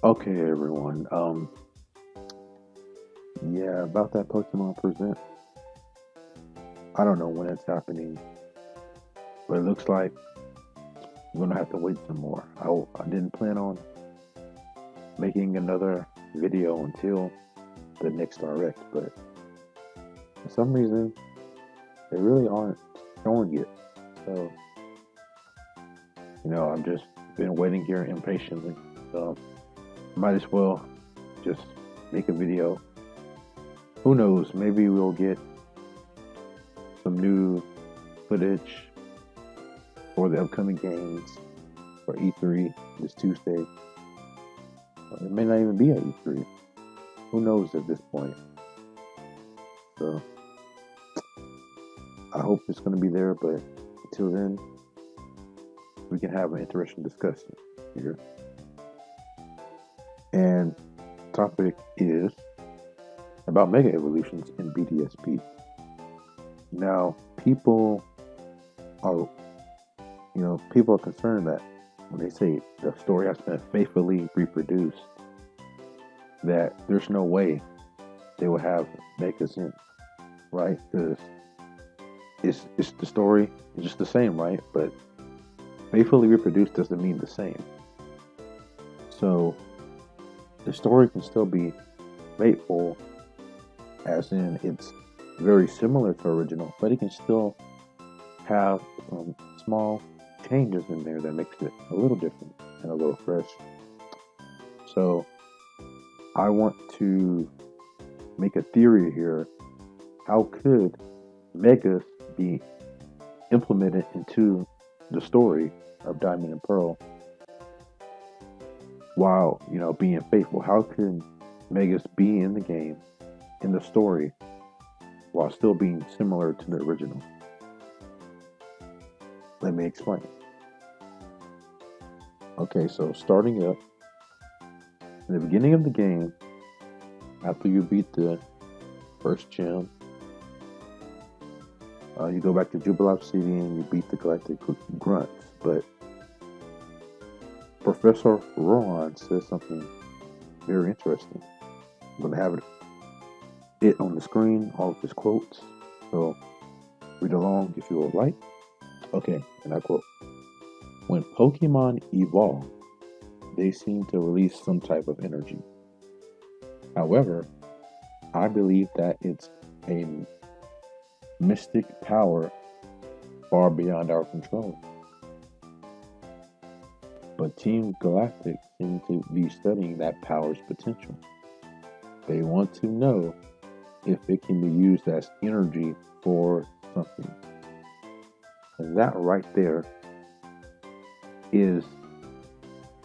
Okay, everyone. Yeah, about that Pokemon Present. I don't know when it's happening, but it looks like we're gonna have to wait some more. I didn't plan on making another video until the next direct, but for some reason they really aren't showing it. So, I'm just been waiting here impatiently. So, might as well just make a video. Who knows? Maybe we'll get some new footage for the upcoming games for E3 this Tuesday. It may not even be at E3. Who knows at this point? So I hope it's going to be there, but until then, we can have an interesting discussion here. And topic is about mega evolutions in BDSP. Now, are, people are concerned that when they say the story has been faithfully reproduced, that there's no way they will have megas in, right? Because it's the story is just the same, right? But faithfully reproduced doesn't mean the same. So the story can still be faithful, as in it's very similar to original, but it can still have small changes in there that makes it a little different and a little fresh. So I want to make a theory here. How could megas be implemented into the story of Diamond and Pearl while, being faithful? How can megas be in the game, in the story, while still being similar to the original? Let me explain. Okay, so starting up, in the beginning of the game, after you beat the first gym, you go back to Jubilee City and you beat the Galactic Grunts. But Professor Rohan says something very interesting. I'm going to have it on the screen, all of his quotes. So read along if you would like. Okay, and I quote: "When Pokemon evolve, they seem to release some type of energy. However, I believe that it's a mystic power far beyond our control. But Team Galactic seems to be studying that power's potential. They want to know if it can be used as energy for something." And that right there is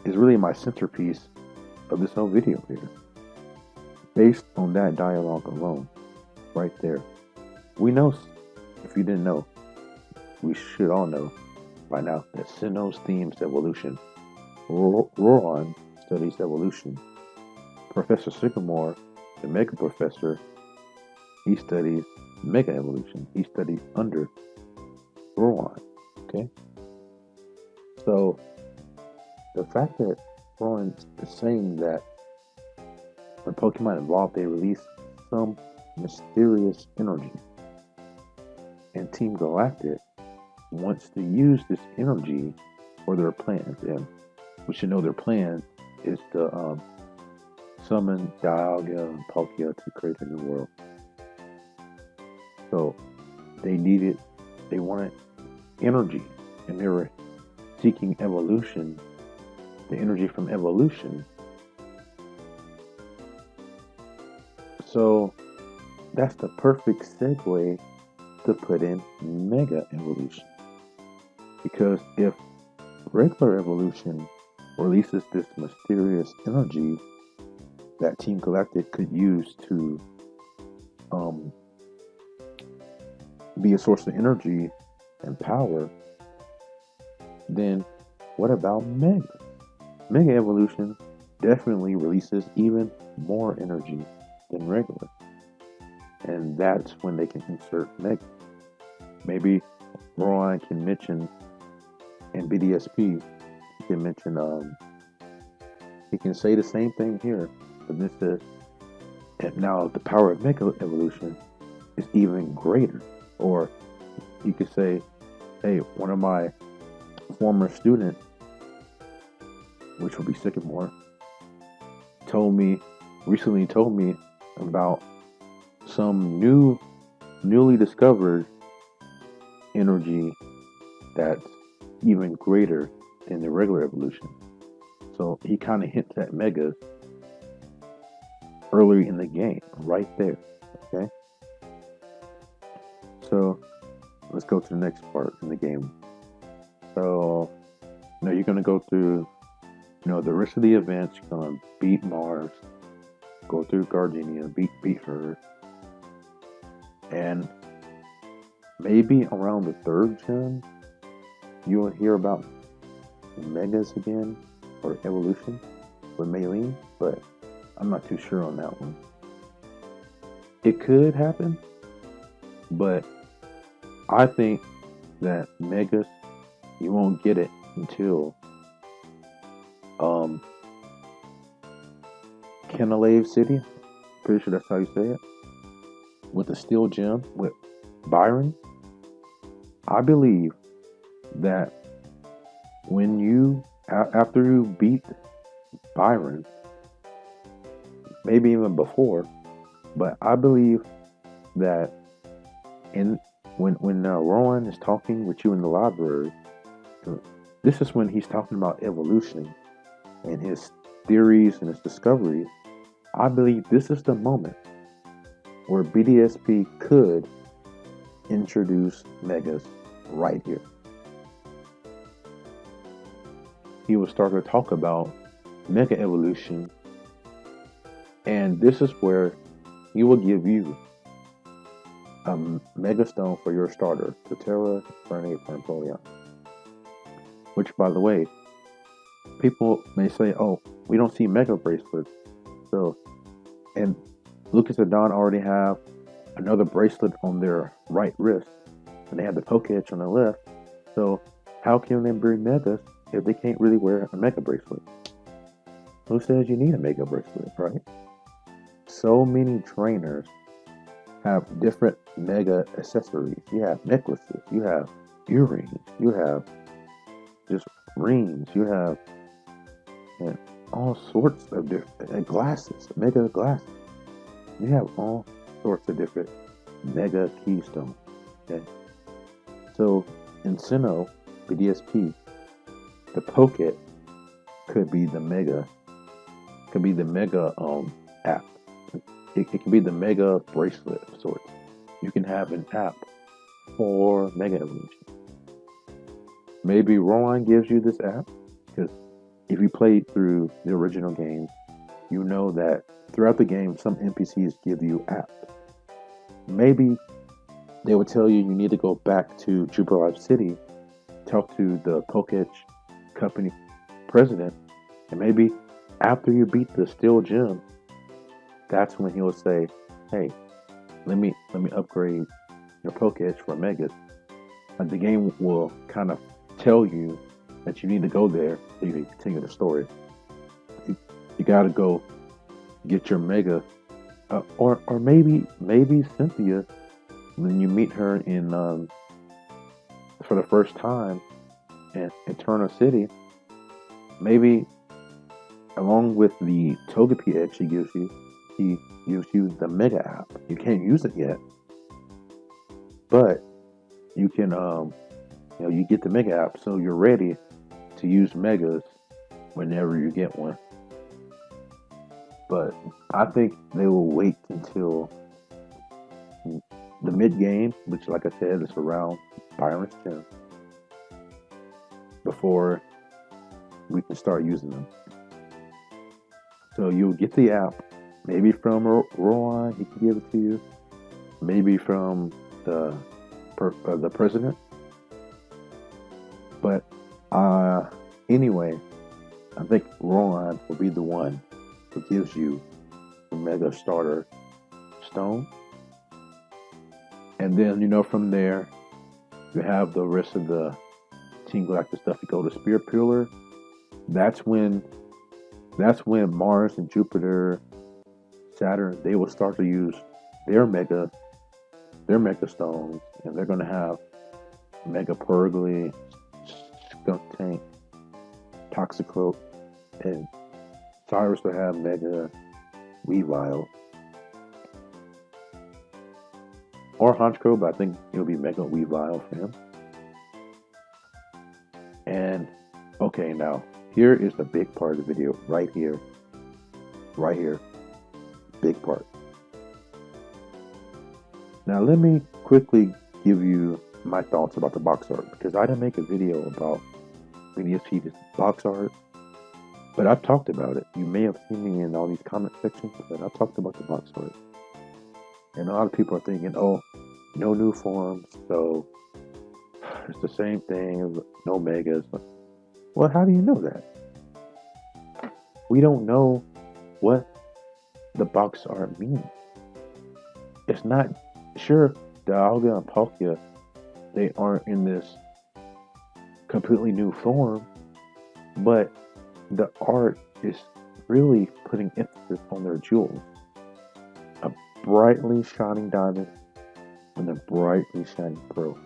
really my centerpiece of this whole video here. Based on that dialogue alone, right there. We know, if you didn't know, we should all know by now that Sinnoh's themes evolution. Roron studies evolution. Professor Sycamore, the Mega Professor, he studies Mega Evolution. He studies under Roron. Okay? So, the fact that Roron is saying that when Pokemon evolve, they release some mysterious energy. And Team Galactic wants to use this energy for their plans. And we should know their plan is to summon Dialga and Palkia to create a new world. So they wanted energy, and they were seeking evolution, the energy from evolution. So that's the perfect segue to put in Mega Evolution. Because if regular evolution releases this mysterious energy that Team Galactic could use to be a source of energy and power, then what about Mega? Mega Evolution definitely releases even more energy than regular. And that's when they can insert Mega. Maybe Rohan can mention, in BDSP, he can mention, He can say the same thing here, but this says, and now the power of mega evolution is even greater. Or you could say, hey, one of my former students, which would be Sycamore, recently told me about some newly discovered energy that's even greater than the regular evolution. So he kind of hints at megas early in the game, right there. Okay. So let's go to the next part in the game. So, you're gonna go through, the rest of the events. You're gonna beat Mars, go through Gardenia, beat her, and maybe around the third gen, you will hear about megas again or evolution with Maylene, but I'm not too sure on that one. It could happen, but I think that megas, you won't get it until Kenalave City. Pretty sure that's how you say it. With the steel gem with Byron. I believe that when after you beat Byron, maybe even before, but I believe that when Rowan is talking with you in the library, this is when he's talking about evolution and his theories and his discoveries. I believe this is the moment where BDSP could introduce megas right here. He will start to talk about mega evolution, and this is where he will give you a mega stone for your starter, the Terra Fernate Napoleon. Which, by the way, people may say, "Oh, we don't see mega bracelets." So, and Lucas and Don already have another bracelet on their right wrist, and they have the Pokéetch on the left. So, how can they bring megas if they can't really wear a mega bracelet? Who says you need a mega bracelet, right? So many trainers have different mega accessories. You have necklaces, you have earrings, you have just rings, you have all sorts of different glasses, mega glasses. You have all sorts of different mega keystones. Okay, so in Sinnoh, BDSP, the Pocket could be the mega app. It can be the mega bracelet of sorts. You can have an app for mega evolution. Maybe Rowan gives you this app, because if you played through the original games, you know that throughout the game, some NPCs give you apps. Maybe they would tell you need to go back to Jubilife City, talk to the Pokéetch company president, and maybe after you beat the Steel Gem, that's when he'll say, "Hey, let me upgrade your Pokéetch for Megas." And the game will kind of tell you that you need to go there so you can continue the story. You got to go get your Mega, or maybe Cynthia, when you meet her in for the first time in Eternal City, maybe along with the Togepi Edge he gives you the Mega app. You can't use it yet, but you can you get the Mega app, so you're ready to use Megas whenever you get one. But I think they will wait until the mid game, which, like I said, is around Byron's gym, before we can start using them. So you'll get the app, maybe from Rowan, he can give it to you, maybe from the president. But anyway, I think Rowan will be the one who gives you the Mega Starter Stone. And then, from there, you have the rest of the Team Galactic stuff. You go to Spirit Pillar. That's when That's when Mars and Jupiter, Saturn, they will start to use their mega their mega stones, and they're gonna have Mega Purgly, Skunk Tank, Toxicroak, and Cyrus will have Mega Weavile. Or Honchkrow, but I think it'll be Mega Weavile for him. And okay, now here is the big part of the video, right here, big part. Now let me quickly give you my thoughts about the box art, because I didn't make a video about BDSP box art, but I've talked about it. You may have seen me in all these comment sections, but I've talked about the box art. And a lot of people are thinking, oh, no new forms, so it's the same thing, no megas. Well, how do you know that? We don't know what the box art means. It's not, sure, Dialga and Palkia, they aren't in this completely new form, but the art is really putting emphasis on their jewels. A brightly shining diamond and a brightly shining pearl.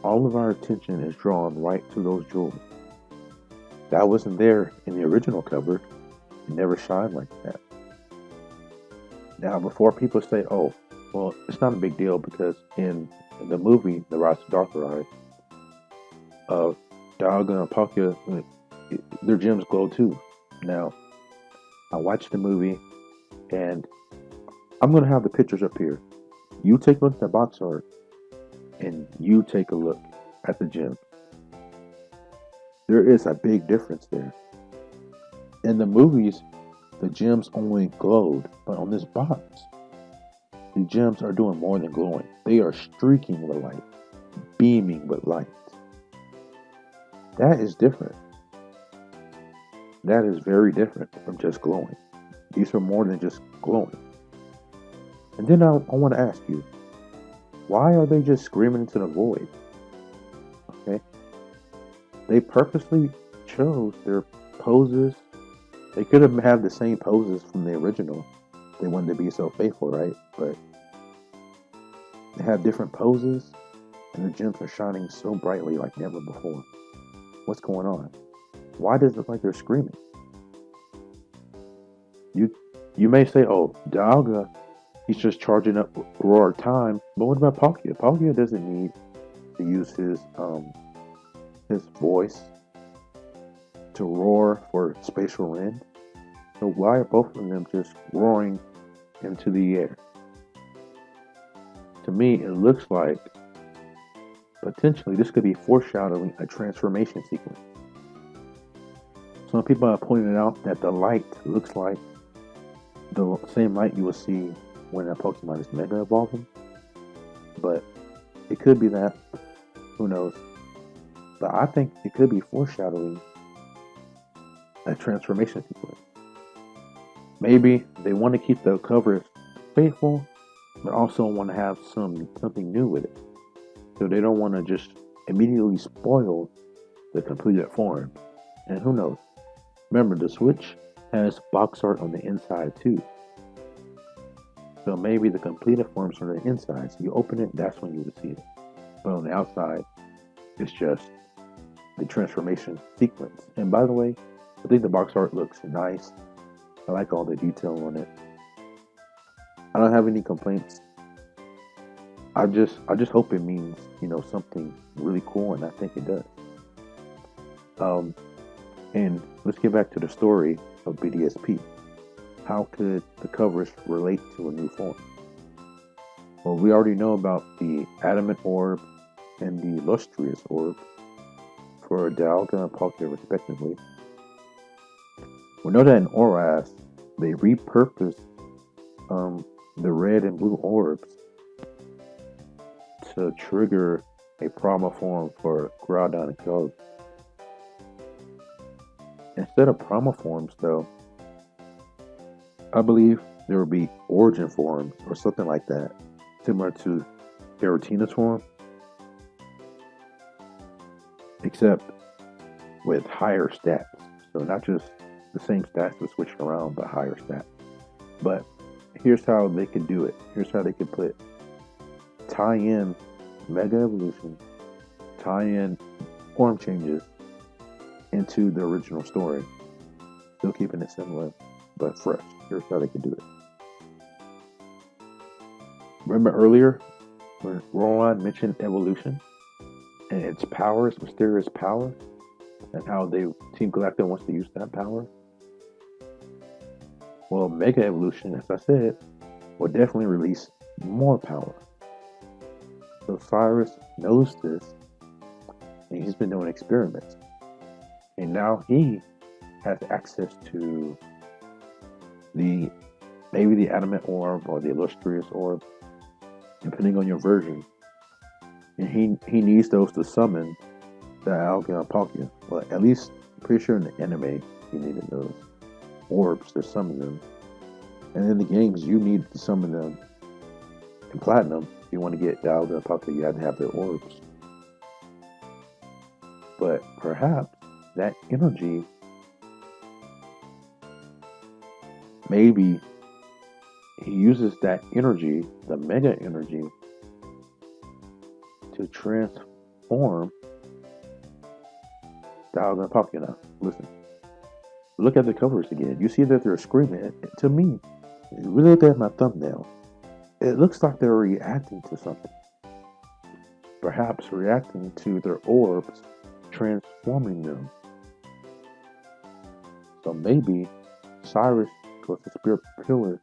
All of our attention is drawn right to those jewels. That wasn't there in the original cover. It never shined like that. Now, before people say, oh, well, it's not a big deal because in the movie, The Rise of Darker Eye, Dialga and Palkia, their gems glow too. Now, I watched the movie, and I'm going to have the pictures up here. You take a look at the box art, and you take a look at the gem. There is a big difference there. In the movies, the gems only glowed, but on this box, the gems are doing more than glowing. They are streaking with light, beaming with light. That is different. That is very different from just glowing. These are more than just glowing. And then I want to ask you, why are they just screaming into the void? Okay. They purposely chose their poses. They could have had the same poses from the original. They wanted to be so faithful, right? But they have different poses, and the gems are shining so brightly like never before. What's going on? Why does it look like they're screaming? You may say, oh, Dialga, he's just charging up roar time. But what about Palkia? Palkia doesn't need to use his voice to roar for spatial rend. So why are both of them just roaring into the air? To me, it looks like potentially this could be foreshadowing a transformation sequence. Some people have pointed out that the light looks like the same light you will see when a Pokemon is Mega Evolving. But it could be that. Who knows? But I think it could be foreshadowing a transformation sequence. Maybe they want to keep the cover faithful, but also want to have something new with it. So they don't want to just immediately spoil the completed form. And who knows? Remember, the Switch has box art on the inside too. So maybe the completed forms are on the inside. So you open it, that's when you would see it. But on the outside, it's just the transformation sequence. And by the way, I think the box art looks nice. I like all the detail on it. I don't have any complaints. I just hope it means, something really cool, and I think it does. And let's get back to the story of BDSP. How could the covers relate to a new form? Well, we already know about the Adamant Orb and the Lustrous Orb for Dialga and Palkia respectively. We know that in Oras, they repurposed the red and blue orbs to trigger a promo form for Groudon and Kyogre. Instead of promo forms, though, I believe there will be origin forms or something like that, similar to Giratina's form, except with higher stats. So not just the same stats but switched around, but higher stats. But here's how they could do it. Here's how they could tie in Mega Evolution, tie in form changes into the original story. Still keeping it similar, but fresh. Here's how they could do it. Remember earlier when Roland mentioned evolution and its powers, mysterious power, and how Team Galactic wants to use that power? Well, Mega Evolution, as I said, will definitely release more power. So Cyrus knows this, and he's been doing experiments. And now he has access to maybe the Adamant Orb or the Illustrious Orb, depending on your version. And he needs those to summon the Alga and Palkia. Well, at least, pretty sure in the anime, he needed those orbs to summon them. And in the games, you need to summon them. In Platinum, if you want to get the Alga and Palkia, you have to have their orbs. But perhaps that energy, maybe he uses that energy, the Mega energy, to transform the Alga and Palkia. Now, listen. Look at the covers again. You see that they're screaming. To me, really look at my thumbnail. It looks like they're reacting to something. Perhaps reacting to their orbs, transforming them. So maybe Cyrus goes to Spirit Pillar,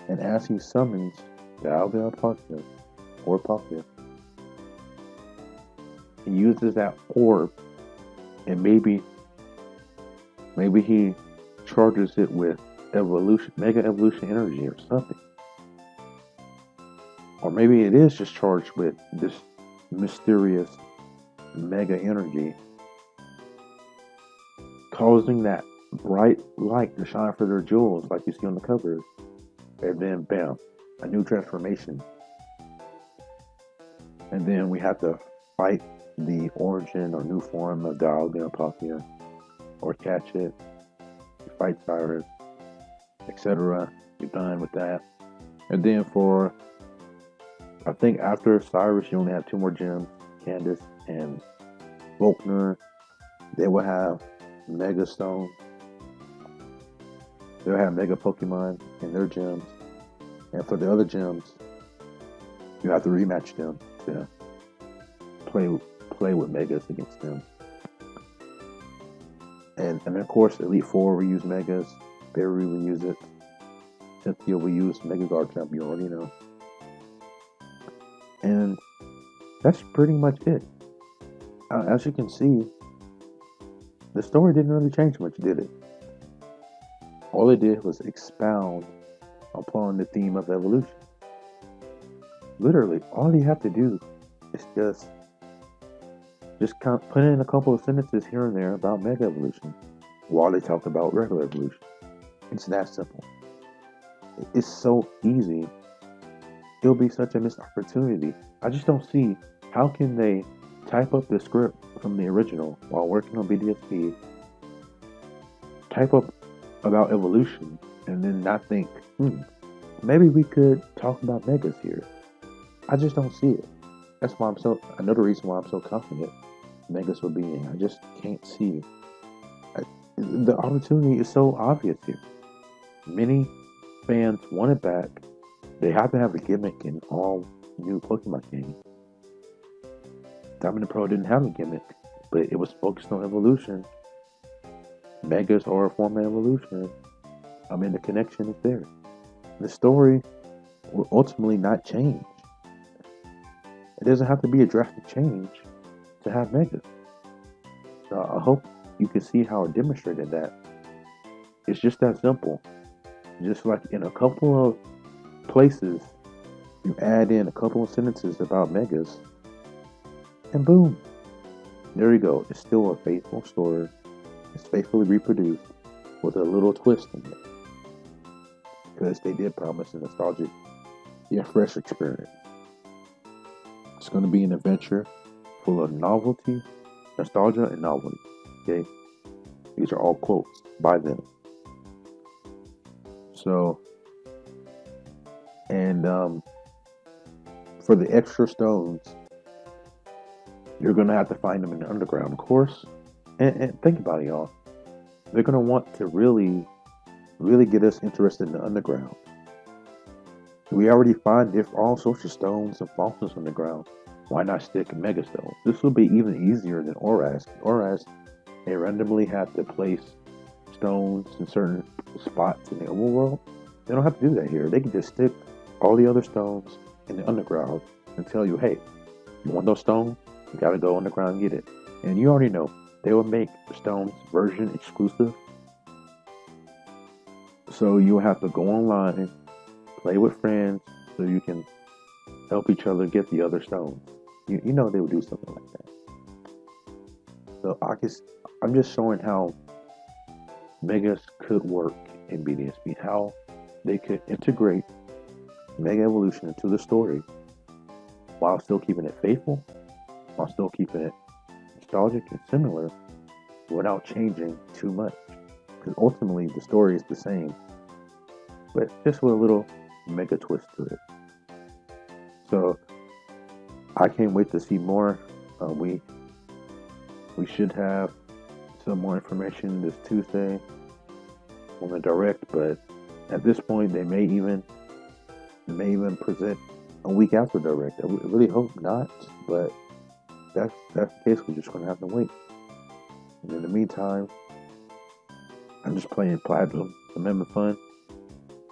and as he summons the Alga and Palkia, or Palkia, he uses that orb, and maybe he charges it with Mega Evolution energy or something. Or maybe it is just charged with this mysterious Mega energy, causing that bright light to shine for their jewels like you see on the cover. And then bam, a new transformation. And then we have to fight the origin or new form of the Alga and Palkia, or catch it, you fight Cyrus, etc. You're done with that. And then I think after Cyrus, you only have 2 more gems, Candace and Volkner. They will have Mega Stone. They'll have Mega Pokemon in their gyms. And for the other gyms, you have to rematch them to play with Megas against them. And of course, Elite Four will use Megas. Barry will use it. Cynthia will use Mega Guard Jump, you already know. And that's pretty much it. As you can see, the story didn't really change much, did it? All it did was expound upon the theme of evolution. Literally, all you have to do is just put in a couple of sentences here and there about Mega Evolution while they talk about regular evolution. It's that simple. It's so easy. It'll be such a missed opportunity. I just don't see how can they type up the script from the original while working on BDSP, type up about evolution, and then not think, maybe we could talk about Megas here. I just don't see it. That's why another reason why I'm so confident Megas will be in. I just can't see. The opportunity is so obvious here. Many fans want it back. They have to have a gimmick in all new Pokemon games. Diamond and Pearl didn't have a gimmick, but it was focused on evolution. Megas are a form of evolution. The connection is there. The story will ultimately not change. It doesn't have to be a drastic change to have Megas. So I hope you can see how I demonstrated that. It's just that simple. Just like in a couple of places, you add in a couple of sentences about Megas, and boom, there you go. It's still a faithful story. It's faithfully reproduced with a little twist in it. Because they did promise a nostalgic, fresh experience. It's going to be an adventure full of novelty, nostalgia, and novelty. Okay? These are all quotes by them. So, and for the extra stones, you're gonna have to find them in the underground, of course. And think about it, y'all. They're gonna want to really, really get us interested in the underground. We already find all sorts of stones and fossils underground. Why not stick mega stones? This will be even easier than ORAS. ORAS, they randomly have to place stones in certain spots in the overworld. They don't have to do that here. They can just stick all the other stones in the underground and tell you, hey, you want those stones? You gotta go underground and get it. And you already know, they will make stones version exclusive. So you'll have to go online, play with friends, so you can help each other get the other stones. You know they would do something like that. So I'm just showing how Megas could work in BDSP, how they could integrate Mega Evolution into the story while still keeping it faithful, while still keeping it nostalgic and similar, without changing too much. Because ultimately the story is the same, but just with a little Mega twist to it. So I can't wait to see more. We should have some more information this Tuesday on the direct, but at this point they may even present a week after direct. I really hope not, but that's the case. We're just gonna have to wait. And in the meantime, I'm just playing Platinum, I'm having fun,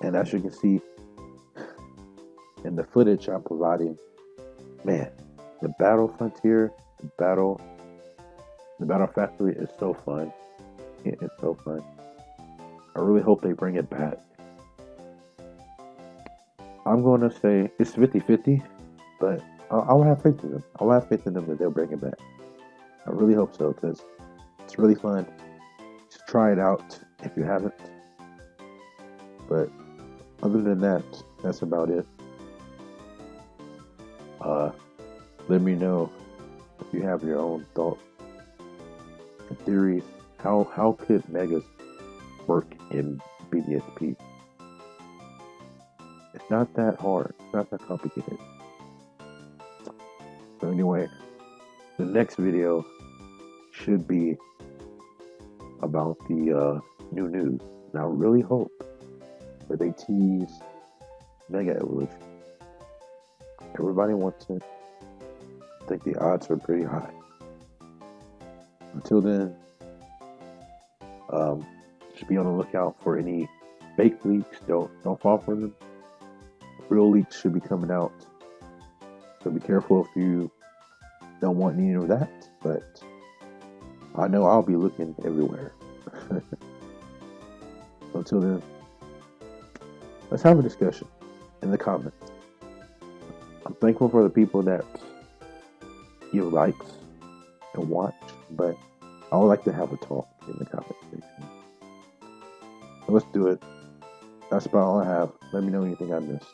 and as you can see in the footage I'm providing, man, the Battle Frontier, the Battle Factory is so fun. It's so fun. I really hope they bring it back. I'm going to say it's 50-50, but I'll have faith in them. I'll have faith in them that they'll bring it back. I really hope so, because it's really fun. Just try it out if you haven't. But other than that, that's about it. Let me know if you have your own thoughts and theories. How could Megas work in BDSP? It's not that hard. It's not that complicated. So anyway, the next video should be about the new news. And I really hope that they tease Mega Evolution. Everybody wants it. I think the odds are pretty high. Until then, just be on the lookout for any fake leaks. Don't fall for them. Real leaks should be coming out. So be careful if you don't want any of that. But I know I'll be looking everywhere. Until then, let's have a discussion in the comments. I'm thankful for the people that give likes and watch, but I would like to have a talk in the comment section. So let's do it. That's about all I have. Let me know anything I missed.